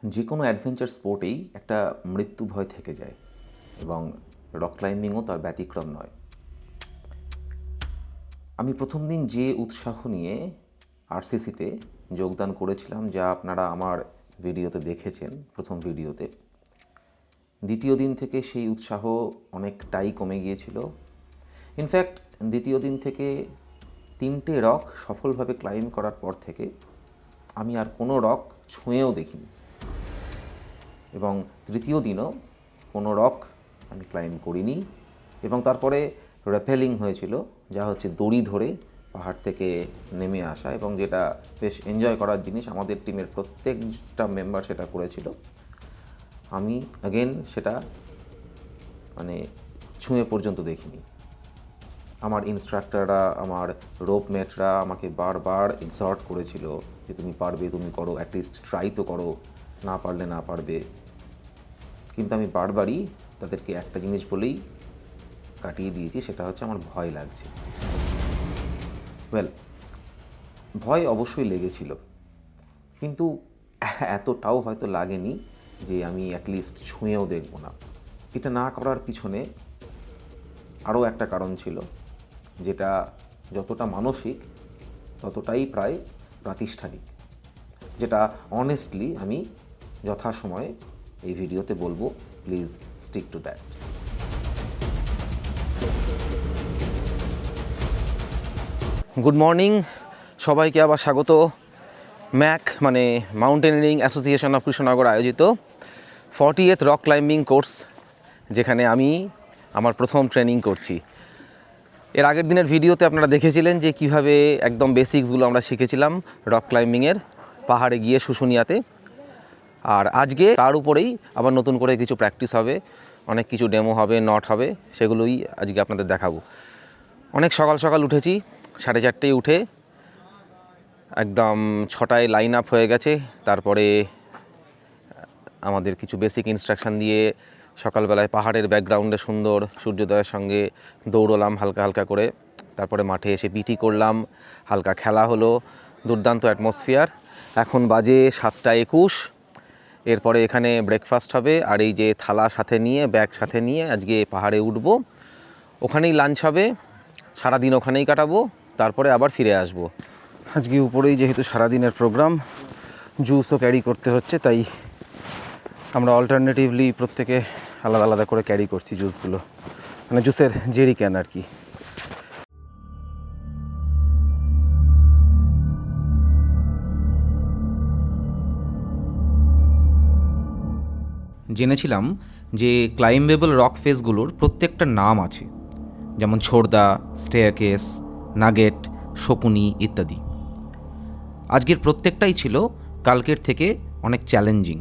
যে কোনো অ্যাডভেঞ্চার স্পোর্টেই একটা মৃত্যু ভয় থেকে যায় এবং রক ক্লাইম্বিংও তার ব্যতিক্রম নয়। আমি প্রথম দিন যে উৎসাহ নিয়ে আরসিসিতে যোগদান করেছিলাম, যা আপনারা আমার ভিডিওতে দেখেছেন, প্রথম ভিডিওতে, দ্বিতীয় দিন থেকে সেই উৎসাহ অনেকটাই কমে গিয়েছিল। ইনফ্যাক্ট দ্বিতীয় দিন থেকে 3টে রক সফলভাবে ক্লাইম্ব করার পর থেকে আমি আর কোনো রক ছুঁয়েও দেখিনি এবং তৃতীয় দিনও কোনো রক আমি ক্লাইম্ব করিনি। এবং তারপরে র্যাপেলিং হয়েছিল, যা হচ্ছে দড়ি ধরে পাহাড় থেকে নেমে আসা, এবং যেটা বেশ এনজয় করার জিনিস। আমাদের টিমের প্রত্যেকটা মেম্বার সেটা করেছিল। আমি অ্যাগেন সেটা ছুঁয়ে পর্যন্ত দেখিনি। আমার ইনস্ট্রাক্টররা, আমার রোপমেটরা আমাকে বারবার এক্সহর্ট করেছিল যে তুমি পারবে, তুমি করো, অ্যাটলিস্ট ট্রাই তো করো, না পারলে না পারবে। কিন্তু আমি বারবারই তাদেরকে একটা জিনিস বলেই কাটিয়ে দিয়েছি, সেটা হচ্ছে আমার ভয় লাগছে। ভয় অবশ্যই লেগেছিল, কিন্তু এতটাও হয়তো লাগেনি যে আমি অ্যাটলিস্ট ছুঁয়েও দেখব না। এটা না করার পিছনে আরও একটা কারণ ছিল, যেটা যতটা মানসিক ততটাই প্রায় প্রাতিষ্ঠানিক, যেটা অনেস্টলি আমি যথাসময়ে এই ভিডিওতে বলবো। Please stick to that. Good morning, সবাইকে আবার স্বাগত Mac mountaineering association of Krishnanagar আয়োজিত 40th রক ক্লাইম্বিং কোর্স, যেখানে আমি আমার প্রথম ট্রেনিং করছি। এর আগের দিনের ভিডিওতে আপনারা দেখেছিলেন যে কিভাবে একদম বেসিক্সগুলো আমরা শিখেছিলাম রক ক্লাইম্বিংয়ের, পাহাড়ে গিয়ে শুশুনিয়াতে। আর আজকে তার উপরেই আবার নতুন করে কিছু প্র্যাকটিস হবে, অনেক কিছু ডেমো হবে, নট হবে, সেগুলোই আজকে আপনাদের দেখাবো। অনেক সকাল সকাল উঠেছি, 4:30টায় উঠে একদম 6টায় লাইন আপ হয়ে গেছে। তারপরে আমাদের কিছু বেসিক ইনস্ট্রাকশান দিয়ে সকালবেলায় পাহাড়ের ব্যাকগ্রাউন্ডে সুন্দর সূর্যোদয়ের সঙ্গে দৌড়লাম হালকা হালকা করে। তারপরে মাঠে এসে পিটি করলাম, হালকা খেলা হলো, দুর্দান্ত অ্যাটমসফিয়ার। এখন বাজে 7:21। এরপরে এখানে ব্রেকফাস্ট হবে, আর এই যে থালা সাথে নিয়ে, ব্যাগ সাথে নিয়ে আজকে পাহাড়ে উঠব। ওখানেই লাঞ্চ হবে, সারাদিন ওখানেই কাটাবো, তারপরে আবার ফিরে আসব। আজকে উপরেই যেহেতু সারাদিনের প্রোগ্রাম, জুসও ক্যারি করতে হচ্ছে, তাই আমরা অল্টারনেটিভলি প্রত্যেকে আলাদা আলাদা করে ক্যারি করছি জুসগুলো, জুসের জেরি ক্যান আর কি। জেনেছিলাম যে ক্লাইম্বেবল রক ফেসগুলোর প্রত্যেকটা নাম আছে, যেমন ছোড়দা, স্টেয়ারকেস, নাগেট, শকুনি ইত্যাদি। আজকের প্রত্যেকটাই ছিল কালকের থেকে অনেক চ্যালেঞ্জিং।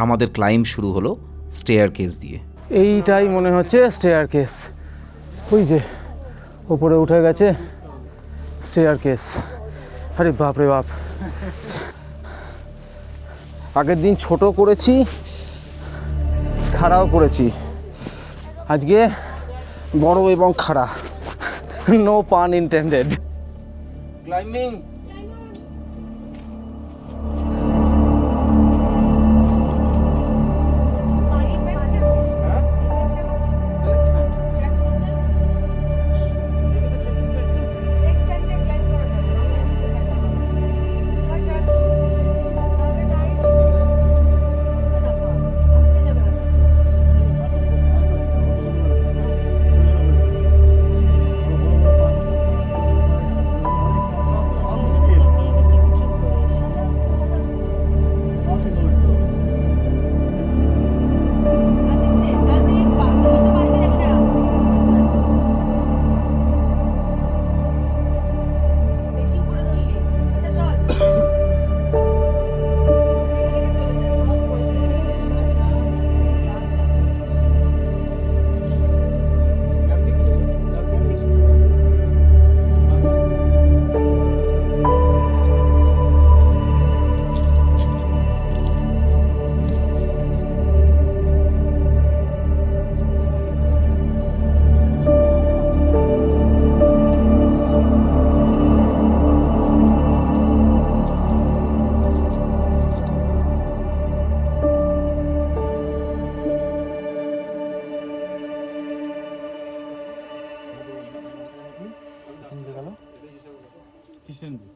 আমাদের ক্লাইম্ব শুরু হলো স্টেয়ারকেস দিয়ে। এইটাই মনে হচ্ছে স্টেয়ারকেস, ওই যে ওপরে উঠে গেছে স্টেয়ারকেস। আরে বাপ রে বাপ, আগের দিন ছোট করেছি, খাড়াও করেছি, আজকে বড় এবং খাড়া। নো পান ইনটেন্ডেড। ক্লাইম্বিং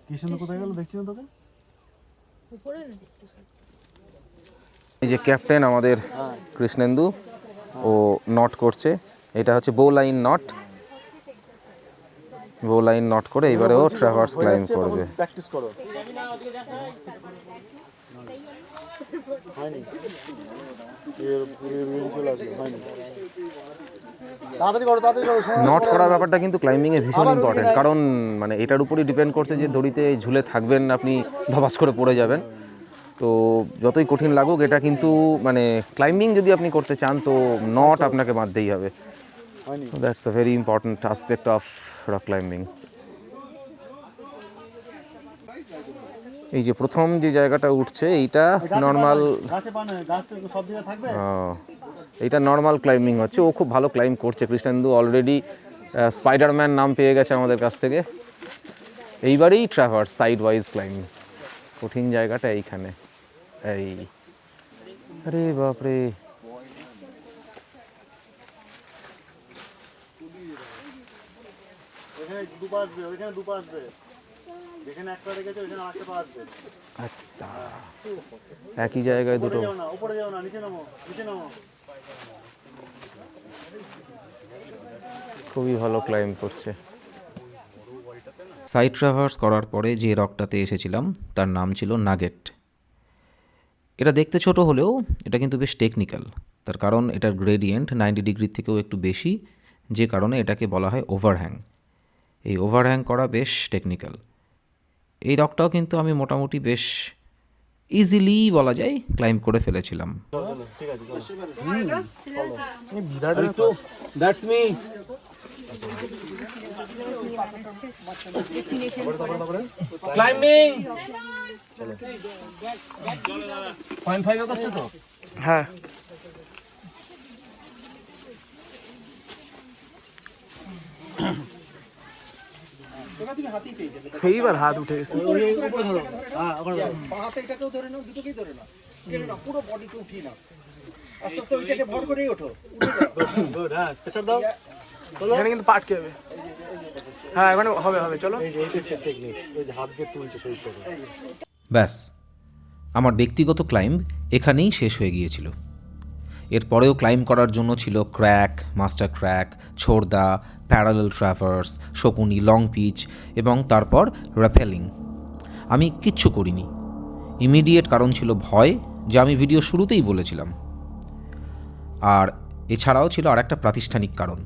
কৃষ্ণ কোথায় গেল দেখছি না তোকে? এই যে ক্যাপ্টেন আমাদের কৃষ্ণেন্দু, ও নট করছে, এটা হচ্ছে বো লাইন নট। বো লাইন নট করে এবারে ও ট্রাভার্স ক্লাইম্ব করবে। প্র্যাকটিস করো। হয়নি এর পুরো রিয়েলি চলে আসবে, হয়নি। তাড়াতাড়ি করো, তাড়াতাড়ি করো। নট করার ব্যাপারটা কিন্তু ক্লাইম্বিংয়ে ভীষণ ইম্পর্টেন্ট, কারণ মানে এটার উপরই ডিপেন্ড করছে যে দড়িতে ঝুলে থাকবেন আপনি ধপাস করে পড়ে যাবেন। তো যতই কঠিন লাগুক এটা কিন্তু মানে ক্লাইম্বিং যদি আপনি করতে চান তো নট আপনাকে বাঁধতেই হবে। That's a very important aspect of rock climbing. এই যে প্রথম যে জায়গাটা উঠছে এইটা নর্মাল, গাছে পানে গাছ তো সব জায়গায় থাকবে। এইটা নর্মাল ক্লাইম্বিং হচ্ছে। ও খুব ভালো ক্লাইম্ব করছে। কৃষ্ণেন্দু অলরেডি স্পাইডারম্যান নাম পেয়ে গেছে আমাদের কাছ থেকে। এইবারেই ট্রাভার্স সাইড ওয়াইজ ক্লাইম্বিং। কঠিন জায়গাটা এইখানে। এই আরে বাপরে, এখানে দুপা আসবে, ওইখানে দুপা আসবে, যেখানে একটা রেখেছে ওইখানে আরেকটা পা আসবে। আচ্ছা একই জায়গায় দুটো। যাও না, উপরে যাও না, নিচে নামো, নিচে নামো। খুবই ভালো ক্লাইম্ব করছে। সাইড ট্রাভার্স করার পরে যে রকটাতে এসেছিলাম তার নাম ছিল নাগেট। এটা দেখতে ছোট হলেও এটা কিন্তু বেশ টেকনিক্যাল, তার কারণ এটার গ্রেডিয়েন্ট 90 ডিগ্রির থেকেও একটু বেশি, যে কারণে এটাকে বলা হয় ওভারহ্যাং। এই ওভারহ্যাং করা বেশ টেকনিক্যাল। এই রকটাও কিন্তু আমি মোটামুটি বেশ ইজিলি বলা যায় ক্লাইম্ব করে ফেলেছিলাম। That's me. ক্লাইম্বিং 0.5 করছো তো? হ্যাঁ। সেইবার হাত উঠে গেছে। উপরে ধরো, হ্যাঁ ওখানে ধরো। হাতে এটাকেও ধরে নাও, দুটোকেই ধরে নাও, টেনে নাও, পুরো বডিকে উঠিয়ে নাও, আস্তে আস্তে ওইটাকে ভর করেই ওঠো। গুড, হ্যাঁ প্রেসার দাও। এখানে কিন্তু পাটকে হবে। হ্যাঁ এখানে হবে হবে, চলো। এই যে এইটা সেট টেকনিক, এই যে হাত দিয়ে তুলছে শরীরটাকে। ব্যাস, আমার ব্যক্তিগত ক্লাইম্ব এখানেই শেষ হয়ে গিয়েছিল। এরপরেও ক্লাইম্ব করার জন্য ছিল ক্র্যাক, মাস্টার ক্র্যাক, ছোড়দা, প্যারালেল ট্রাভার্স, শকুনি, লং পিচ এবং তারপর র্যাপেলিং। আমি কিচ্ছু করিনি। ইমিডিয়েট কারণ ছিল ভয়, যা আমি ভিডিও শুরুতেই বলেছিলাম। আর এছাড়াও ছিল আর একটা প্রাতিষ্ঠানিক কারণ।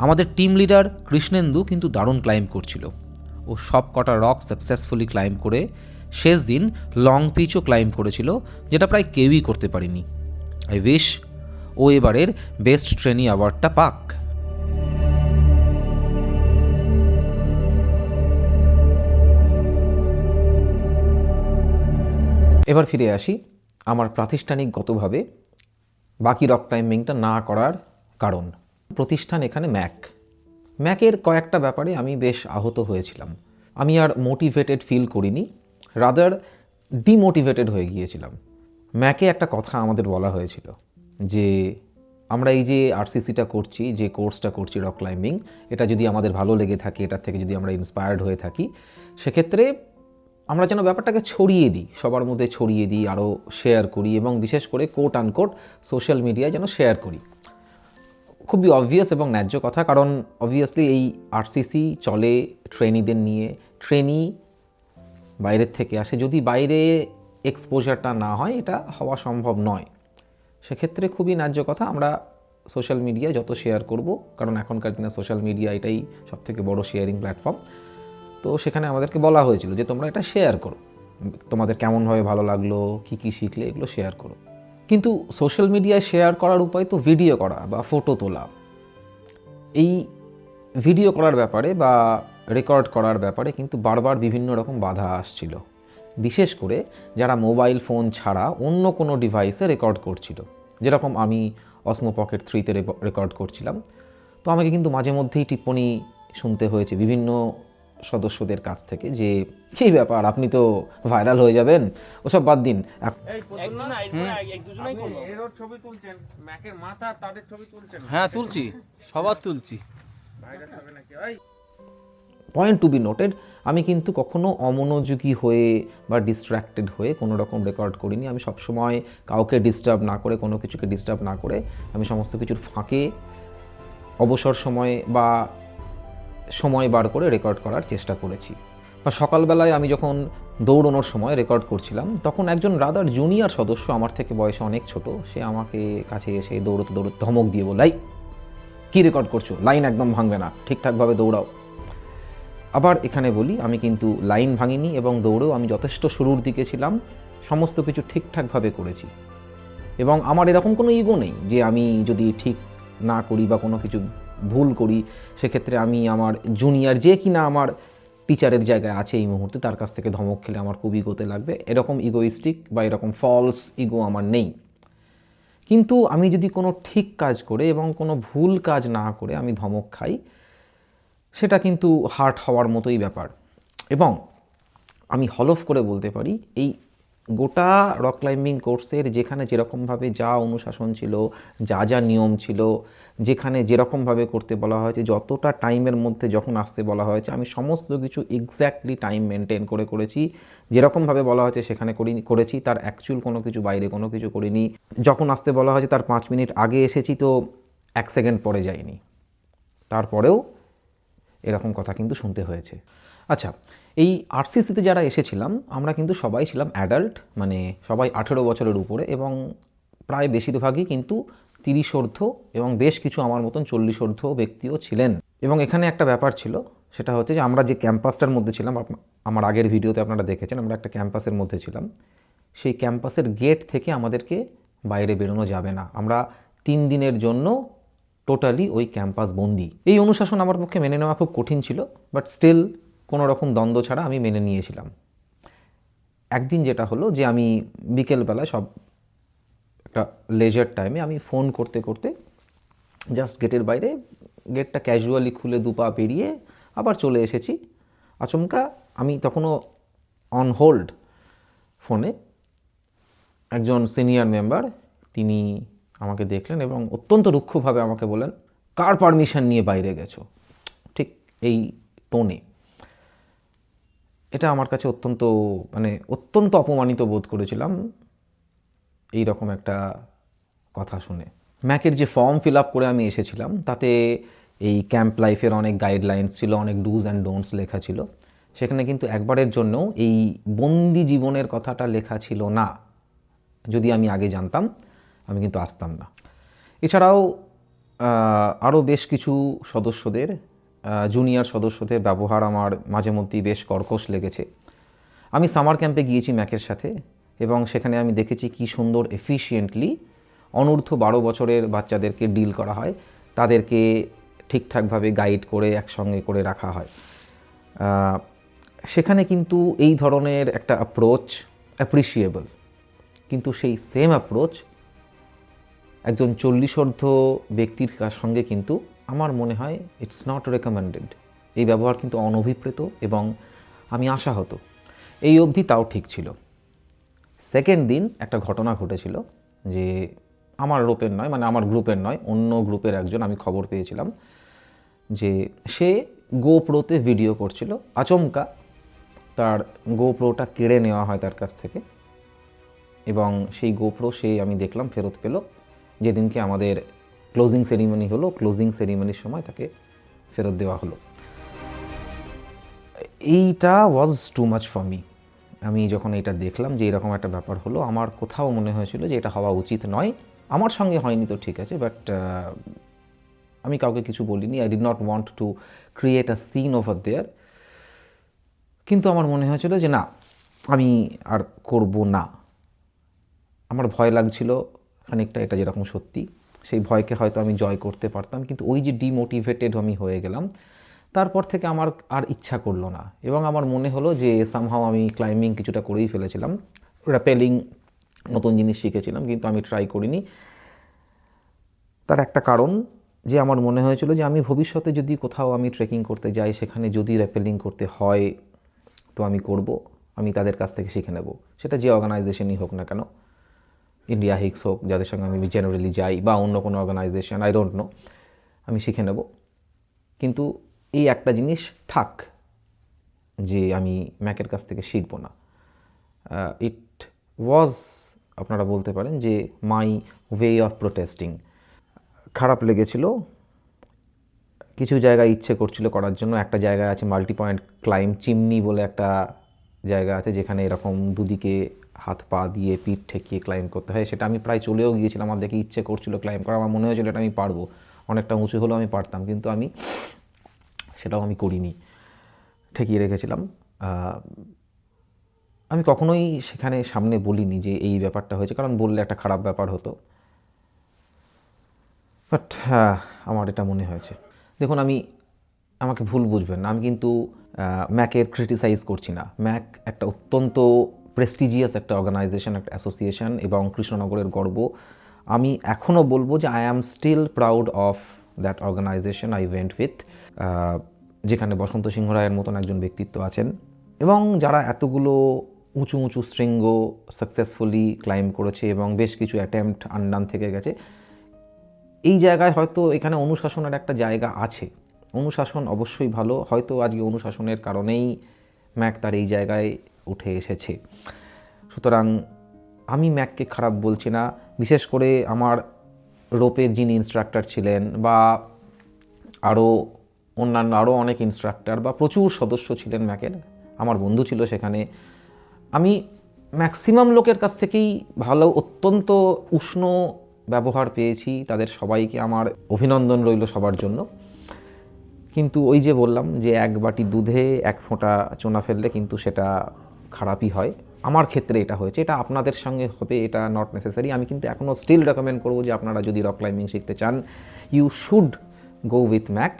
আমাদের টিম লিডার কৃষ্ণেন্দু কিন্তু দারুণ ক্লাইম্ব করছিল। ও সব কটা রক সাকসেসফুলি ক্লাইম্ব করে শেষ দিন লং পিচও ক্লাইম্ব করেছিল, যেটা প্রায় কেউই করতে পারেনি। আই উইশ ও এবারের বেস্ট ট্রেনি অ্যাওয়ার্ডটা পাক। এবার ফিরে আসি আমার প্রাতিষ্ঠানিকগতভাবে বাকি রক ক্লাইম্বিংটা না করার কারণ। প্রতিষ্ঠান এখানে ম্যাকের কয়েকটা ব্যাপারে আমি বেশ আহত হয়েছিলাম। আমি আর মোটিভেটেড ফিল করিনি, রাদার ডিমোটিভেটেড হয়ে গিয়েছিলাম। ম্যাকে একটা কথা আমাদের বলা হয়েছিল যে আমরা এই যে আরসিসিটা করছি, যে কোর্সটা করছি রক ক্লাইম্বিং, এটা যদি আমাদের ভালো লেগে থাকে, এটার থেকে যদি আমরা ইন্সপায়ার্ড হয়ে থাকি, সেক্ষেত্রে আমরা যেন ব্যাপারটাকে ছড়িয়ে দিই, সবার মধ্যে ছড়িয়ে দিই, আরও শেয়ার করি এবং বিশেষ করে কোট আনকোট সোশ্যাল মিডিয়ায় যেন শেয়ার করি। খুবই অবভিয়াস এবং ন্যায্য কথা, কারণ অবভিয়াসলি এই আরসিসি চলে ট্রেনিদের নিয়ে। ট্রেনি বাইরের থেকে আসে, যদি বাইরে এক্সপোজারটা না হয় এটা হওয়া সম্ভব নয়। সেক্ষেত্রে খুবই ন্যায্য কথা, আমরা সোশ্যাল মিডিয়ায় যত শেয়ার করব, কারণ এখনকার দিনে সোশ্যাল মিডিয়া এটাই সবথেকে বড় শেয়ারিং প্ল্যাটফর্ম। তো সেখানে আমাদেরকে বলা হয়েছিল যে তোমরা এটা শেয়ার করো, তোমাদের কেমনভাবে ভালো লাগলো, কী কী শিখলে, এগুলো শেয়ার করো। কিন্তু সোশ্যাল মিডিয়ায় শেয়ার করার উপায় তো ভিডিও করা বা ফটো তোলা। এই ভিডিও করার ব্যাপারে বা রেকর্ড করার ব্যাপারে কিন্তু বারবার বিভিন্ন রকম বাধা আসছিল, বিশেষ করে যারা মোবাইল ফোন ছাড়া অন্য কোনো ডিভাইসে রেকর্ড করছিল। যেরকম আমি অসমো পকেট 3-তে রেকর্ড করছিলাম, তো আমাকে কিন্তু মাঝে মধ্যেই টিপ্পনি শুনতে হয়েছে বিভিন্ন সদস্যদের কাছ থেকে যে কী ব্যাপার, আপনি তো ভাইরাল হয়ে যাবেন, ওসব বাদ দিন। হ্যাঁ তুলছি, সবার তুলছি। পয়েন্ট টু বি নোটেড, আমি কিন্তু কখনো অমনোযোগী হয়ে বা ডিস্ট্র্যাক্টেড হয়ে কোনো রকম রেকর্ড করিনি। আমি সবসময় কাউকে ডিস্টার্ব না করে, কোনো কিছুকে ডিস্টার্ব না করে, আমি সমস্ত কিছুর ফাঁকে অবসর সময় বা সময় বার করে রেকর্ড করার চেষ্টা করেছি। বা সকালবেলায় আমি যখন দৌড়ানোর সময় রেকর্ড করছিলাম, তখন একজন রাদার জুনিয়র সদস্য, আমার থেকে বয়সে অনেক ছোট, সে আমাকে কাছে এসে দৌড়তে দৌড়তে ধমক দিয়ে বলে, কী রেকর্ড করছো, লাইন একদম ভাঙবে না, ঠিকঠাকভাবে দৌড়াও। আবার এখানে বলি, আমি কিন্তু লাইন ভাঙিনি এবং দৌড়েও আমি যথেষ্ট শুরুর দিকে ছিলাম, সমস্ত কিছু ঠিকঠাকভাবে করেছি। এবং আমার এরকম কোনো ইগো নেই যে আমি যদি ঠিক না করি বা কোনো কিছু ভুল করি সেক্ষেত্রে আমি আমার জুনিয়র যে কিনা আমার টিচারের জায়গায় আছে এই মুহূর্তে, তার কাছ থেকে ধমক খেলে আমার খুব ইগোতে লাগবে। এরকম ইগোইস্টিক বা এরকম ফলস ইগো আমার নেই। কিন্তু আমি যদি কোনো ঠিক কাজ করে এবং কোনো ভুল কাজ না করে আমি ধমক খাই, সেটা কিন্তু হার্ট হওয়ার মতোই ব্যাপার। এবং আমি হলফ করে বলতে পারি, এই গোটা রক ক্লাইম্বিং কোর্সের যেখানে যেরকমভাবে যা অনুশাসন ছিল, যা যা নিয়ম ছিল, যেখানে যেরকমভাবে করতে বলা হয়েছে, যতটা টাইমের মধ্যে যখন আসতে বলা হয়েছে, আমি সমস্ত কিছু এক্স্যাক্টলি টাইম মেনটেন করে করেছি। যেরকমভাবে বলা হয়েছে সেখানে করেছি, তার অ্যাকচুয়াল কোনো কিছু বাইরে কোনো কিছু করিনি। যখন আসতে বলা হয়েছে তার 5 মিনিট আগে এসেছি, তো 1 সেকেন্ড পরে যাইনি। তারপরেও এরকম কথা কিন্তু শুনতে হয়েছে। আচ্ছা, এই আরসিসিতে যারা এসেছিলাম আমরা কিন্তু সবাই ছিলাম অ্যাডাল্ট, মানে সবাই 18 বছরের উপরে, এবং প্রায় বেশিরভাগই কিন্তু 30 ঊর্ধ্ব এবং বেশ কিছু আমার মতন 40 ঊর্ধ্ব ব্যক্তিও ছিলেন। এবং এখানে একটা ব্যাপার ছিল, সেটা হচ্ছে যে আমরা যে ক্যাম্পাসটার মধ্যে ছিলাম, আমার আগের ভিডিওতে আপনারা দেখেছেন, আমরা একটা ক্যাম্পাসের মধ্যে ছিলাম। সেই ক্যাম্পাসের গেট থেকে আমাদেরকে বাইরে বেরোনো যাবে না। আমরা 3 দিনের জন্য টোটালি ওই ক্যাম্পাস বন্দি। এই অনুশাসন আমার পক্ষে মেনে নেওয়া খুব কঠিন ছিল, বাট স্টিল কোনো রকম দ্বন্দ্ব ছাড়া আমি মেনে নিয়েছিলাম। একদিন যেটা হলো যে আমি বিকেলবেলায় সব একটা লেজার টাইমে আমি ফোন করতে করতে জাস্ট গেটের বাইরে, গেটটা ক্যাজুয়ালি খুলে 2 পা পেরিয়ে আবার চলে এসেছি। আচমকা আমি তখনও অন হোল্ড ফোনে একজন সিনিয়র মেম্বার, তিনি আমাকে দেখলেন এবং অত্যন্ত রুক্ষভাবে আমাকে বললেন, কার পারমিশন নিয়ে বাইরে গেছো, ঠিক এই টোনে। এটা আমার কাছে অত্যন্ত অপমানিত বোধ করেছিলাম এই রকম একটা কথা শুনে। ম্যাকের যে ফর্ম ফিল আপ করে আমি এসেছিলাম, তাতে এই ক্যাম্প লাইফের অনেক গাইডলাইন্স ছিল, অনেক ডুজ অ্যান্ড ডোন্টস লেখা ছিল। সেখানে কিন্তু একবারের জন্য এই বন্দি জীবনের কথাটা লেখা ছিল না। যদি আমি আগে জানতাম আমি কিন্তু আসতাম না। এছাড়াও আরও বেশ কিছু সদস্যদের, জুনিয়র সদস্যদের ব্যবহার আমার মাঝে মধ্যেই বেশ কর্কশ লেগেছে। আমি সামার ক্যাম্পে গিয়েছি ম্যাকের সাথে, এবং সেখানে আমি দেখেছি কি সুন্দর এফিশিয়েন্টলি অনূর্ধ্ব 12 বছরের বাচ্চাদেরকে ডিল করা হয়, তাদেরকে ঠিকঠাকভাবে গাইড করে একসঙ্গে করে রাখা হয়। সেখানে কিন্তু এই ধরনের একটা অ্যাপ্রোচ অ্যাপ্রিসিয়েবল, কিন্তু সেই সেম অ্যাপ্রোচ একজন 40 ঊর্ধ্ব ব্যক্তির সঙ্গে কিন্তু আমার মনে হয় ইটস নট রেকমেন্ডেড। এই ব্যবহার কিন্তু অনভিপ্রেত এবং আমি আশাহত। এই অবধি তাও ঠিক ছিল। সেকেন্ড দিন একটা ঘটনা ঘটেছিল, যে আমার রোপের নয়, মানে আমার গ্রুপের নয়, অন্য গ্রুপের একজন, আমি খবর পেয়েছিলাম যে সে গোপ্রোতে ভিডিও করছিল। আচমকা তার গোপ্রোটা কেড়ে নেওয়া হয় তার কাছ থেকে, এবং সেই গোপ্রো আমি দেখলাম ফেরত পেল যেদিনকে আমাদের ক্লোজিং সেরিমনি হলো। ক্লোজিং সেরিমনির সময় তাকে ফেরত দেওয়া হলো। এইটা ওয়াজ টু মাচ ফর মি। আমি যখন এটা দেখলাম যে এরকম একটা ব্যাপার হলো, আমার কোথাও মনে হয়েছিল যে এটা হওয়া উচিত নয়। আমার সঙ্গে হয়নি তো ঠিক আছে, বাট আমি কাউকে কিছু বলিনি। I did not want to create a scene over there. কিন্তু আমার মনে হয়েছিল যে না, আমি আর করব না। আমার ভয় লাগছিল খানিকটা, এটা যেরকম সত্যি, সেই ভয়কে হয়তো আমি জয় করতে পারতাম, কিন্তু ওই যে ডিমোটিভেটেড আমি হয়ে গেলাম, তারপর থেকে আমার আর ইচ্ছা করলো না। এবং আমার মনে হলো যে সামহাও আমি ক্লাইম্বিং কিছুটা করেই ফেলেছিলাম, র্যাপেলিং নতুন জিনিস শিখেছিলাম, কিন্তু আমি ট্রাই করিনি। তার একটা কারণ যে আমার মনে হয়েছিল যে আমি ভবিষ্যতে যদি কোথাও আমি ট্রেকিং করতে যাই, সেখানে যদি র্যাপেলিং করতে হয় তো আমি করব, আমি তাদের কাছ থেকে শিখে নেব। সেটা যে অর্গানাইজেশনই হোক না কেন, ইন্ডিয়া হিক্স হোক, যাদের সঙ্গে আমি জেনারেলি যাই, বা অন্য কোনো অর্গানাইজেশন, আই ডোন্ট নো, আমি শিখে নেব। কিন্তু এই একটা জিনিস থাক, যে আমি ম্যাকের কাছ থেকে শিখবো না। ইট ওয়াজ, আপনারা বলতে পারেন যে মাই ওয়ে অফ প্রোটেস্টিং। খারাপ লেগেছিল, কিছু জায়গায় ইচ্ছে করছিল করার জন্য। একটা জায়গায় আছে মাল্টি পয়েন্ট ক্লাইম চিমনি বলে একটা জায়গা আছে, যেখানে এরকম দুদিকে হাত পা দিয়ে পিঠ ঠেকিয়ে ক্লাইম করতে হয়। সেটা আমি প্রায় চলেও গিয়েছিলাম, আমার দেখে ইচ্ছে করছিল ক্লাইম করা, আমার মনে হয়েছিল এটা আমি পারবো, অনেকটা উঁচু হলেও আমি পারতাম, কিন্তু আমি সেটাও আমি করিনি, ঠেকিয়ে রেখেছিলাম। আমি কখনোই সেখানে সামনে বলিনি যে এই ব্যাপারটা হয়েছে, কারণ বললে একটা খারাপ ব্যাপার হতো। বাট আমার এটা মনে হয়েছে। দেখুন, আমাকে ভুল বুঝবেন না, আমি কিন্তু ম্যাকের ক্রিটিসাইজ করছি না। ম্যাক একটা অত্যন্ত প্রেস্টিজিয়াস একটা অর্গানাইজেশন, একটা অ্যাসোসিয়েশন, এবং কৃষ্ণনগরের গর্ব। আমি এখনও বলবো যে I am still proud of that organisation I went with, যেখানে বসন্ত সিংহ রায়ের মতন একজন ব্যক্তিত্ব আছেন, এবং যারা এতগুলো উঁচু উঁচু শৃঙ্গ সাকসেসফুলি ক্লাইম্ব করেছে এবং বেশ কিছু অ্যাটেম্পট আনডান থেকে গেছে। এই জায়গায় হয়তো এখানে অনুশাসনের একটা জায়গা আছে, অনুশাসন অবশ্যই ভালো, হয়তো আজকে অনুশাসনের কারণেই ম্যাক তার এই জায়গায় উঠে এসেছে। সুতরাং আমি ম্যাককে খারাপ বলছি না। বিশেষ করে আমার রোপের যিনি ইনস্ট্রাক্টর ছিলেন, বা আরও অনেক ইনস্ট্রাক্টর বা প্রচুর সদস্য ছিলেন ম্যাকের, আমার বন্ধু ছিল সেখানে। আমি ম্যাক্সিমাম লোকের কাছ থেকেই ভালো, অত্যন্ত উষ্ণ ব্যবহার পেয়েছি। তাদের সবাইকে আমার অভিনন্দন রইল সবার জন্য। কিন্তু ওই যে বললাম যে এক বাটি দুধে এক ফোঁটা চোনা ফেললে কিন্তু সেটা খারাপই হয়। আমার ক্ষেত্রে এটা হয়েছে, এটা আপনাদের সঙ্গে হবে এটা নট নেসেসারি। আমি কিন্তু এখনও স্টিল রেকমেন্ড করবো যে আপনারা যদি রক ক্লাইম্বিং শিখতে চান, you should go with Mac.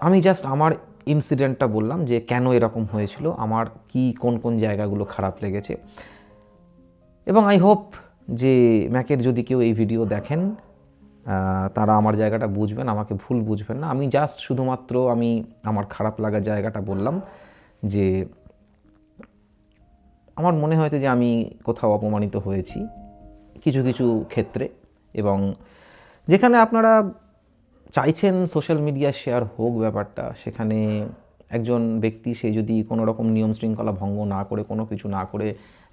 আমি জাস্ট আমার ইনসিডেন্টটা বললাম যে কেন এরকম হয়েছিল, আমার কোন কোন জায়গাগুলো খারাপ লেগেছে। এবং আই হোপ যে ম্যাকের যদি কেউ এই ভিডিও দেখেন, তারা আমার জায়গাটা বুঝবেন, আমাকে ভুল বুঝবেন না। আমি জাস্ট শুধুমাত্র আমার খারাপ লাগার জায়গাটা বললাম, যে আমার মনে হয়েছে যে আমি কোথাও অপমানিত হয়েছি কিছু কিছু ক্ষেত্রে, এবং যেখানে আপনারা চাইছেন সোশ্যাল মিডিয়া শেয়ার হোক ব্যাপারটা, সেখানে একজন ব্যক্তি সে যদি কোনো রকম নিয়ম শৃঙ্খলা ভঙ্গ না করে, কোনো কিছু না করে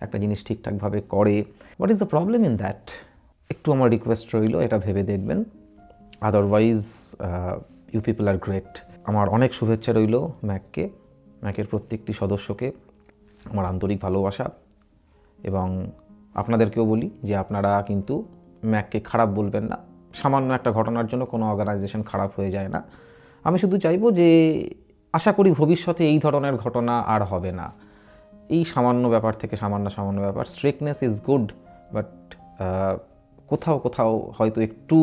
একটা জিনিস ঠিকঠাকভাবে করে, what is the problem in that? একটু আমার রিকোয়েস্ট রইল, এটা ভেবে দেখবেন। Otherwise you people are great. আমার অনেক শুভেচ্ছা রইল ম্যাকের প্রত্যেকটি সদস্যকে, আমার আন্তরিক ভালোবাসা। এবং আপনাদেরকেও বলি যে আপনারা কিন্তু ম্যাককে খারাপ বলবেন না। সামান্য একটা ঘটনার জন্য কোনো অর্গানাইজেশন খারাপ হয়ে যায় না। আমি শুধু চাইবো যে আশা করি ভবিষ্যতে এই ধরনের ঘটনা আর হবে না। এই সামান্য ব্যাপার থেকে সামান্য ব্যাপার, স্ট্রিক্টনেস ইজ গুড, বাট কোথাও হয়তো একটু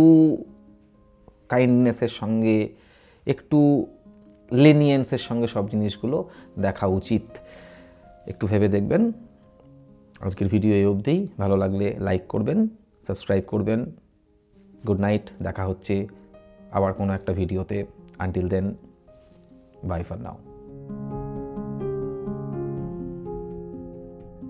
কাইন্ডনেসের সঙ্গে, একটু লেনিয়েন্সের সঙ্গে সব জিনিসগুলো দেখা উচিত। একটু ভেবে দেখবেন। আজকের ভিডিও এই অবধিই। ভালো লাগলে লাইক করবেন, সাবস্ক্রাইব করবেন। গুড নাইট, দেখা হচ্ছে আবার কোনো একটা ভিডিওতে। Until then, bye for now.